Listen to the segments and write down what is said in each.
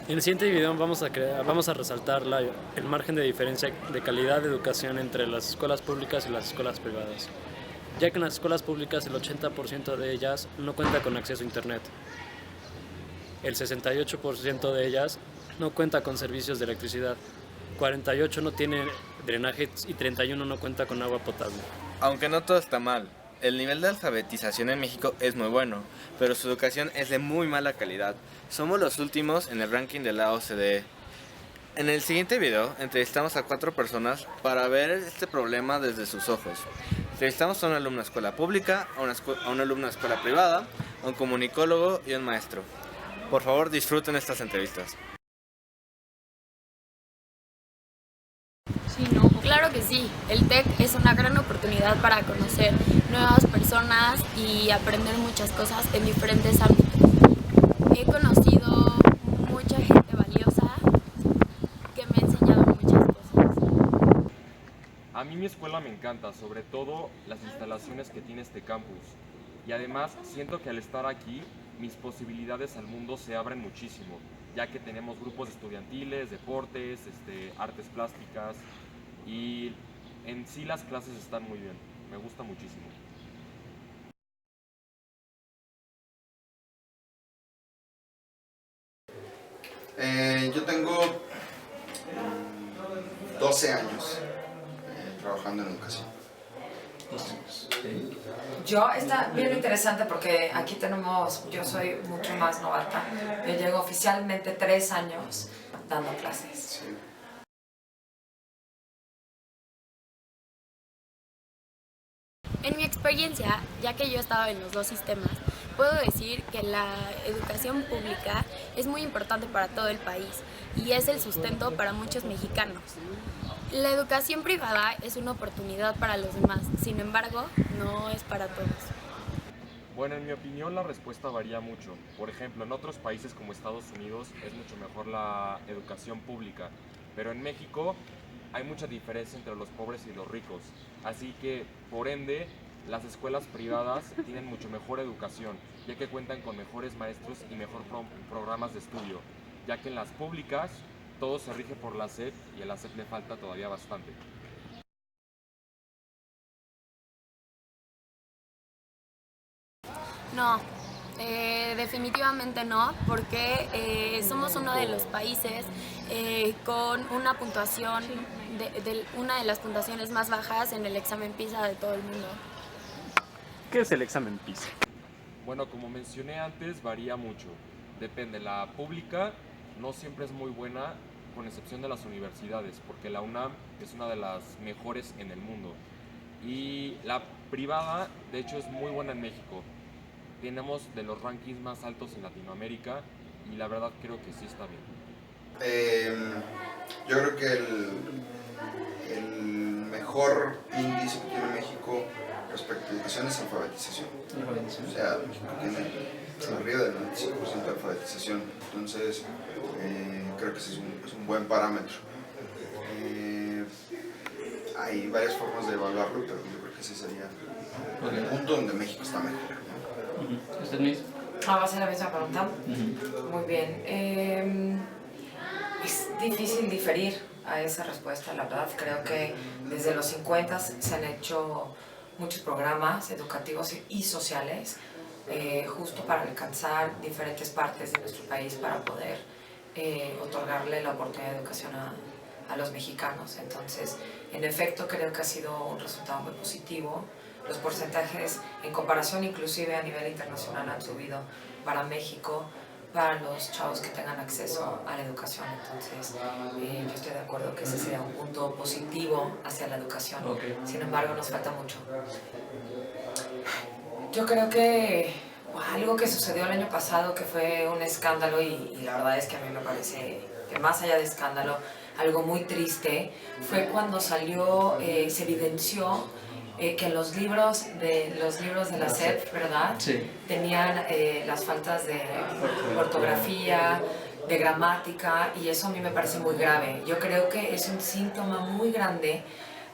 En el siguiente video vamos a resaltar el margen de diferencia de calidad de educación entre las escuelas públicas y las escuelas privadas, ya que en las escuelas públicas el 80% de ellas no cuenta con acceso a Internet, el 68% de ellas no cuenta con servicios de electricidad, 48% no tiene drenaje y 31% no cuenta con agua potable. Aunque no todo está mal, el nivel de alfabetización en México es muy bueno, pero su educación es de muy mala calidad. Somos los últimos en el ranking de la OCDE. En el siguiente video entrevistamos a 4 personas para ver este problema desde sus ojos. Entrevistamos a una alumna de escuela pública, a una alumna de escuela privada, a un comunicólogo y a un maestro. Por favor, disfruten estas entrevistas. Claro que sí, el TEC es una gran oportunidad para conocer nuevas personas y aprender muchas cosas en diferentes ámbitos. He conocido mucha gente valiosa que me ha enseñado muchas cosas. A mí mi escuela me encanta, sobre todo las instalaciones que tiene este campus. Y además siento que al estar aquí, mis posibilidades al mundo se abren muchísimo, ya que tenemos grupos estudiantiles, deportes, artes plásticas y en sí las clases están muy bien, me gusta muchísimo. Yo tengo 12 años trabajando en educación. Está bien interesante porque aquí yo soy mucho más novata. Yo llevo oficialmente 3 años dando clases. Sí. En mi experiencia, ya que yo he estado en los dos sistemas, puedo decir que la educación pública es muy importante para todo el país y es el sustento para muchos mexicanos. La educación privada es una oportunidad para los demás, sin embargo, no es para todos. Bueno, en mi opinión la respuesta varía mucho. Por ejemplo, en otros países como Estados Unidos es mucho mejor la educación pública, pero en México hay mucha diferencia entre los pobres y los ricos. Así que, por ende, las escuelas privadas tienen mucho mejor educación, ya que cuentan con mejores maestros y mejor programas de estudio, ya que en las públicas todo se rige por la SEP y a la SEP le falta todavía bastante. No, definitivamente no, porque somos uno de los países con una puntuación, una de las puntuaciones más bajas en el examen PISA de todo el mundo. ¿Qué es el examen PISA? Bueno, como mencioné antes, varía mucho. Depende, la pública no siempre es muy buena, con excepción de las universidades, porque la UNAM es una de las mejores en el mundo. Y la privada, de hecho, es muy buena en México. Tenemos de los rankings más altos en Latinoamérica y la verdad creo que sí está bien. Yo creo que el mejor índice que tiene México respecto a educación es alfabetización. O sea, México tiene arriba del 95% de alfabetización. Entonces, creo que ese es un buen parámetro. Hay varias formas de evaluarlo, pero yo creo que ese sería el punto donde México está mejor. ¿Usted me dice? ¿Va a ser la misma pregunta? Muy bien. Es difícil diferir a esa respuesta, la verdad. Creo que desde los 50 se han hecho muchos programas educativos y sociales justo para alcanzar diferentes partes de nuestro país para poder otorgarle la oportunidad de educación a los mexicanos. Entonces, en efecto, creo que ha sido un resultado muy positivo. Los porcentajes, en comparación inclusive a nivel internacional, han subido para México, para los chavos que tengan acceso a la educación. Entonces, yo estoy de acuerdo que ese sería un punto positivo hacia la educación. Sin embargo, nos falta mucho. Yo creo que algo que sucedió el año pasado, que fue un escándalo, y la verdad es que a mí me parece que más allá de escándalo, algo muy triste, fue cuando salió, se evidenció que los libros de la SEP, ¿verdad? Sí. Tenían las faltas de ortografía, de gramática, y eso a mí me parece muy grave. Yo creo que es un síntoma muy grande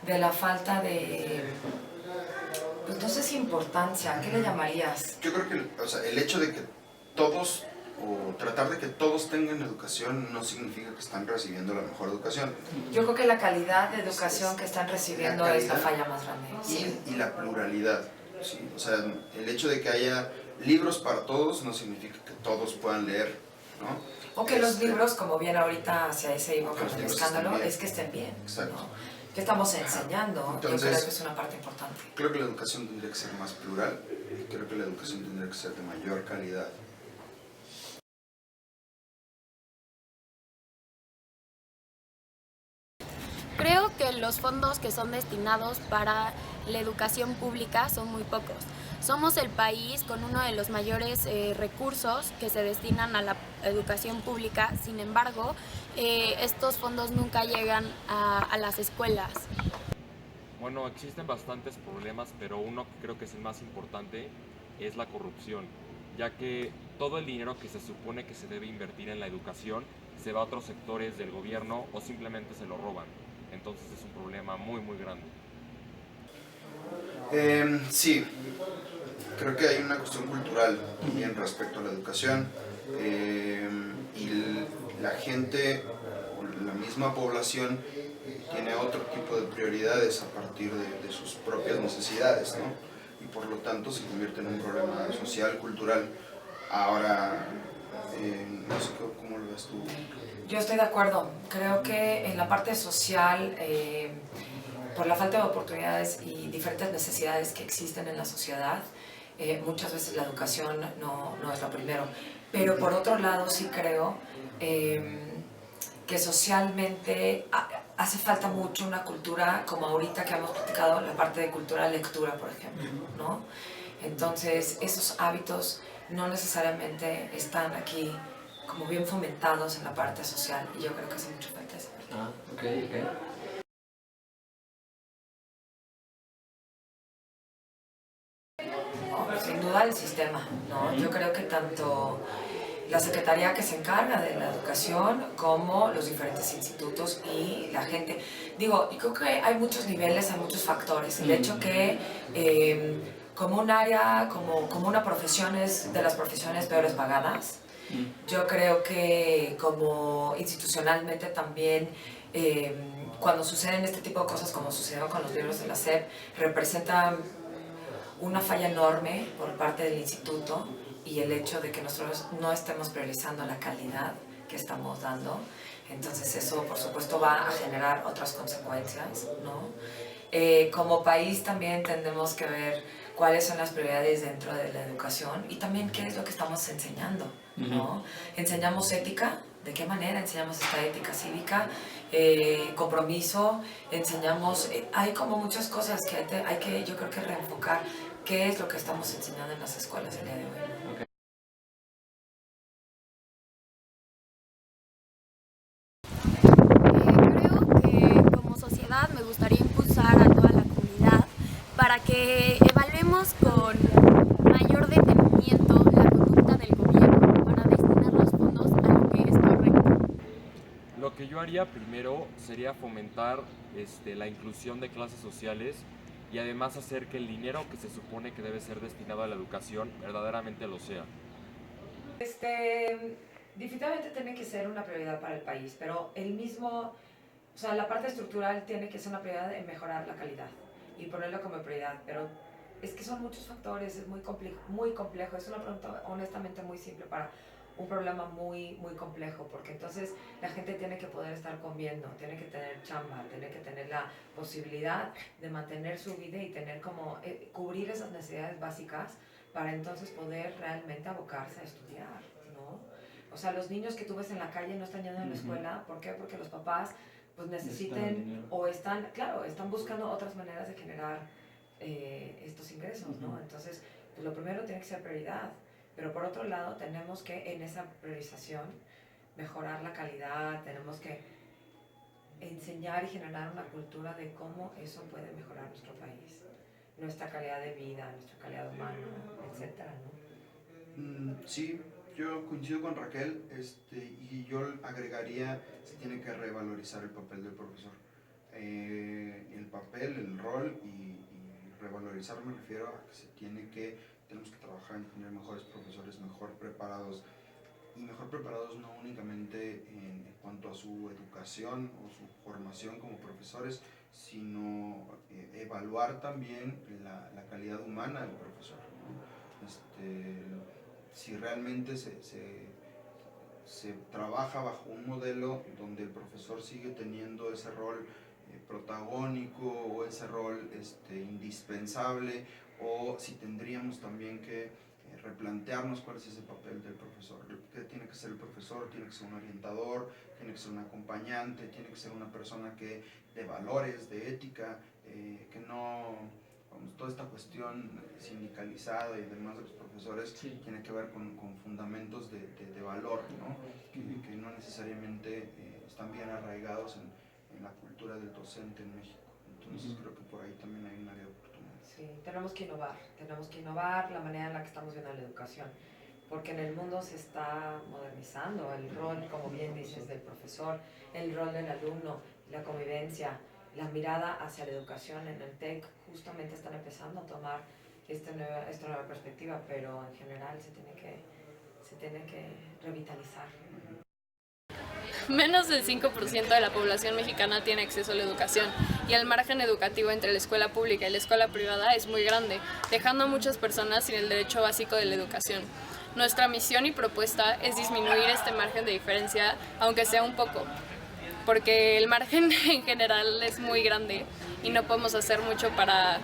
de la falta de, pues no sé si importancia, ¿qué le llamarías? Yo creo que, o sea, el hecho de que todos o tratar de que todos tengan educación no significa que están recibiendo la mejor educación. Yo creo que la calidad de educación que están recibiendo es la falla más grande. Y la pluralidad. ¿Sí? O sea, el hecho de que haya libros para todos no significa que todos puedan leer, ¿no? O que los libros, como bien ahorita se iba con el escándalo, estén es que estén bien. Exacto. ¿No? ¿Qué estamos enseñando? Entonces, yo creo que es una parte importante. Creo que la educación tendría que ser más plural y creo que la educación tendría que ser de mayor calidad. Creo que los fondos que son destinados para la educación pública son muy pocos. Somos el país con uno de los mayores recursos que se destinan a la educación pública, sin embargo, estos fondos nunca llegan a las escuelas. Bueno, existen bastantes problemas, pero uno que creo que es el más importante es la corrupción, ya que todo el dinero que se supone que se debe invertir en la educación se va a otros sectores del gobierno o simplemente se lo roban. Entonces es un problema muy muy grande. Sí, creo que hay una cuestión cultural también respecto a la educación y la gente, o la misma población, tiene otro tipo de prioridades a partir de sus propias necesidades, ¿no? Y por lo tanto se convierte en un problema social, cultural. Ahora, no sé cómo lo ves tú. Yo estoy de acuerdo. Creo que en la parte social, por la falta de oportunidades y diferentes necesidades que existen en la sociedad, muchas veces la educación no es lo primero. Pero por otro lado sí creo que socialmente hace falta mucho una cultura, como ahorita que hemos platicado, la parte de cultura de lectura, por ejemplo, ¿no? Entonces, esos hábitos no necesariamente están aquí como bien fomentados en la parte social y yo creo que hace mucho falta esa parte. Ah, ok. Sin duda el sistema, ¿no? Yo creo que tanto la secretaría que se encarga de la educación como los diferentes institutos y la gente. Digo, yo creo que hay muchos niveles, hay muchos factores. El hecho que como un área, como una profesión es de las profesiones peores pagadas, yo creo que como institucionalmente también cuando suceden este tipo de cosas como sucedió con los libros de la SEP, representa una falla enorme por parte del instituto y el hecho de que nosotros no estemos priorizando la calidad que estamos dando. Entonces eso, por supuesto, va a generar otras consecuencias, ¿no? Como país también tendremos que ver cuáles son las prioridades dentro de la educación y también qué es lo que estamos enseñando, ¿no? ¿Enseñamos ética? ¿De qué manera enseñamos esta ética cívica? Compromiso, enseñamos... hay como muchas cosas que hay que, yo creo que reenfocar qué es lo que estamos enseñando en las escuelas el día de hoy. Okay. Creo que como sociedad me gustaría impulsar a toda la comunidad para que evaluemos con mayor detenimiento la conducta del gobierno para destinar los fondos a lo que es correcto. Lo que yo haría primero sería fomentar la inclusión de clases sociales y además hacer que el dinero que se supone que debe ser destinado a la educación verdaderamente lo sea. Definitivamente tiene que ser una prioridad para el país, pero o sea, la parte estructural tiene que ser una prioridad en mejorar la calidad y ponerlo como prioridad, pero es que son muchos factores, es muy complejo, es una pregunta honestamente muy simple para un problema muy complejo, porque entonces la gente tiene que poder estar comiendo, tiene que tener chamba, tiene que tener la posibilidad de mantener su vida y tener como cubrir esas necesidades básicas para entonces poder realmente abocarse a estudiar, ¿no? O sea, los niños que tú ves en la calle no están yendo a la escuela, ¿por qué? Porque los papás pues necesiten o están buscando otras maneras de generar estos ingresos, ¿no? Entonces, pues lo primero tiene que ser prioridad. Pero por otro lado, tenemos que en esa priorización mejorar la calidad, tenemos que enseñar y generar una cultura de cómo eso puede mejorar nuestro país, nuestra calidad de vida, nuestra calidad humana, etcétera, ¿no? Sí, yo coincido con Raquel y yo agregaría, se tiene que revalorizar el papel del profesor. El papel, el rol y revalorizar me refiero a que tenemos que trabajar en tener mejores profesores, mejor preparados y mejor preparados no únicamente en cuanto a su educación o su formación como profesores, sino evaluar también la calidad humana del profesor, ¿no? Si realmente se trabaja bajo un modelo donde el profesor sigue teniendo ese rol protagónico o ese rol indispensable, o si tendríamos también que replantearnos cuál es ese papel del profesor. ¿Qué tiene que ser el profesor? Tiene que ser un orientador, tiene que ser un acompañante, tiene que ser una persona de valores, de ética, que no, vamos, toda esta cuestión sindicalizada y demás de los profesores tiene que ver con fundamentos de valor, ¿no? Que no necesariamente están bien arraigados en la cultura del docente en México. Entonces creo que por ahí también hay un área de oportunidad. Sí, tenemos que innovar la manera en la que estamos viendo la educación, porque en el mundo se está modernizando el rol, como bien dices, del profesor, el rol del alumno, la convivencia, la mirada hacia la educación en el TEC justamente están empezando a tomar esta nueva perspectiva, pero en general se tiene que revitalizar. Menos del 5% de la población mexicana tiene acceso a la educación y el margen educativo entre la escuela pública y la escuela privada es muy grande, dejando a muchas personas sin el derecho básico de la educación. Nuestra misión y propuesta es disminuir este margen de diferencia, aunque sea un poco, porque el margen en general es muy grande y no podemos hacer mucho para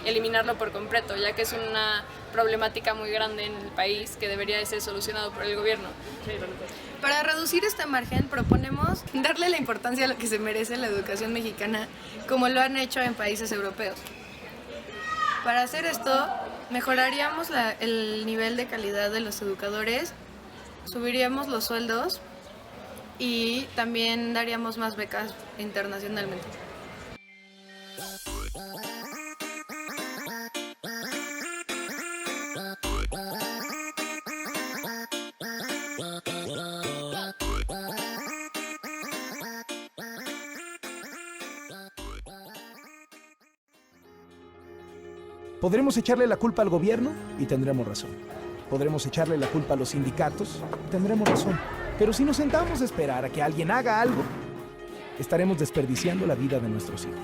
eliminarlo por completo, ya que es una problemática muy grande en el país que debería de ser solucionado por el gobierno. Para reducir este margen, proponemos darle la importancia a lo que se merece la educación mexicana, como lo han hecho en países europeos. Para hacer esto, mejoraríamos el nivel de calidad de los educadores, subiríamos los sueldos y también daríamos más becas internacionalmente. Podremos echarle la culpa al gobierno y tendremos razón. Podremos echarle la culpa a los sindicatos y tendremos razón. Pero si nos sentamos a esperar a que alguien haga algo, estaremos desperdiciando la vida de nuestros hijos.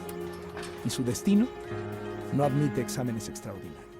Y su destino no admite exámenes extraordinarios.